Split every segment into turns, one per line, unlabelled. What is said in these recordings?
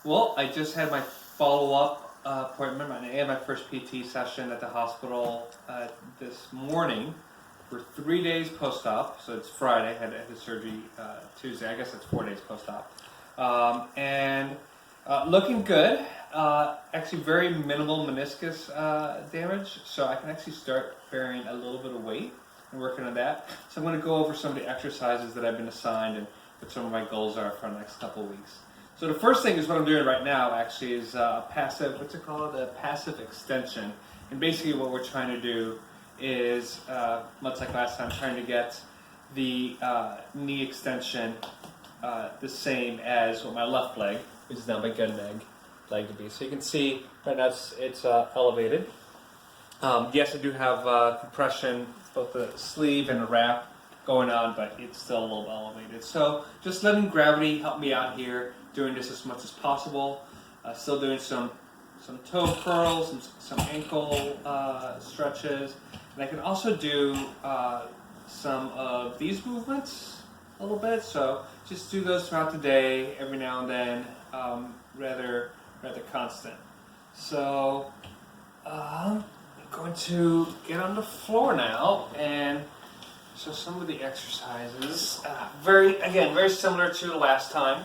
Well, I just had my follow-up appointment and my first PT session at the hospital this morning. We're 3 days post-op, so it's Friday. I had the surgery Tuesday. I guess it's 4 days post-op. And looking good. Actually very minimal meniscus damage, so I can actually start bearing a little bit of weight and working on that. So I'm going to go over some of the exercises that I've been assigned and what some of my goals are for the next couple of weeks. So the first thing is what I'm doing right now actually is passive, what's it called? A passive extension. And basically what we're trying to do is, much like last time, trying to get the knee extension the same as what my left leg, which is now my gun leg to be. So you can see right now it's elevated. Yes, I do have compression, both the sleeve and the wrap going on, but it's still a little elevated. So just letting gravity help me out here, doing this as much as possible. Still doing some toe curls, some ankle stretches, and I can also do some of these movements a little bit. So just do those throughout the day, every now and then, rather constant. So I'm going to get on the floor now and show some of the exercises. Very similar to the last time.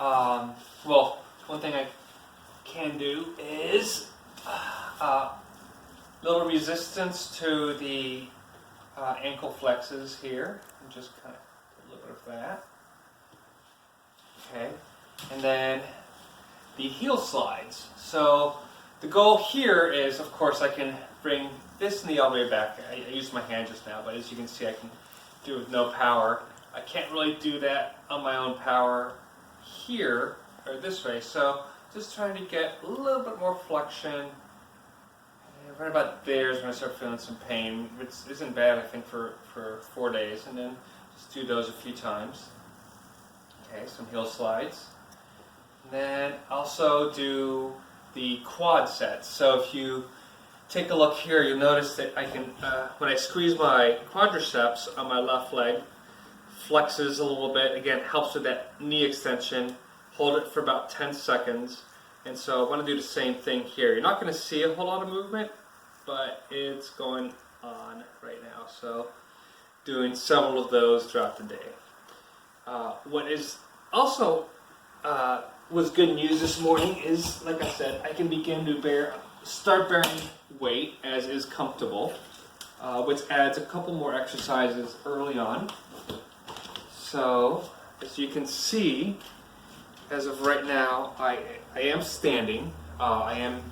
Well, one thing I can do is little resistance to the ankle flexes here, and just kind of a little bit of that. Okay, and then the heel slides. So the goal here is, of course, I can bring this knee all the way back. I used my hand just now, but as you can see, I can do it with no power. I can't really do that on my own power here or this way. So just trying to get a little bit more flexion. And right about there is when I start feeling some pain, which isn't bad, I think, for 4 days. And then just do those a few times. Okay, some heel slides. And then also do the quad sets. So if you take a look here, you'll notice that I can, when I squeeze my quadriceps on my left leg, flexes a little bit. Again, helps with that knee extension. Hold it for about 10 seconds. And so I want to do the same thing here. You're not going to see a whole lot of movement, but it's going on right now. So doing several of those throughout the day. What is also was good news this morning is, like I said, I can begin to start bearing weight as is comfortable, which adds a couple more exercises early on. So, as you can see, as of right now, I am standing. I am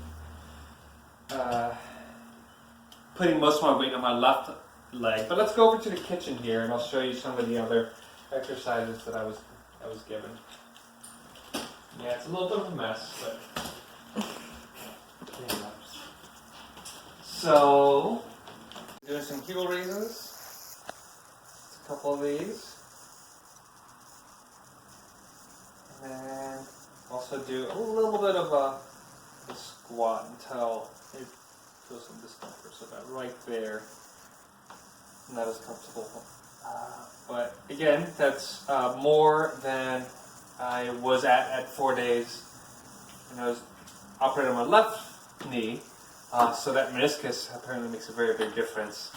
putting most of my weight on my left leg. But let's go over to the kitchen here, and I'll show you some of the other exercises that I was given. Yeah, it's a little bit of a mess, but yeah. So, doing some heel raises. A couple of these. And then also do a little bit of a squat until it feels some discomfort. So about right there, not as comfortable. But again, that's more than I was at 4 days. And I was operating on my left knee, so that meniscus apparently makes a very big difference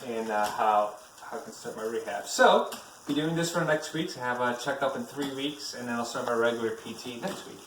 in how I can start my rehab. So, be doing this for the next week. I have a checkup in 3 weeks, and then I'll start my regular PT next week.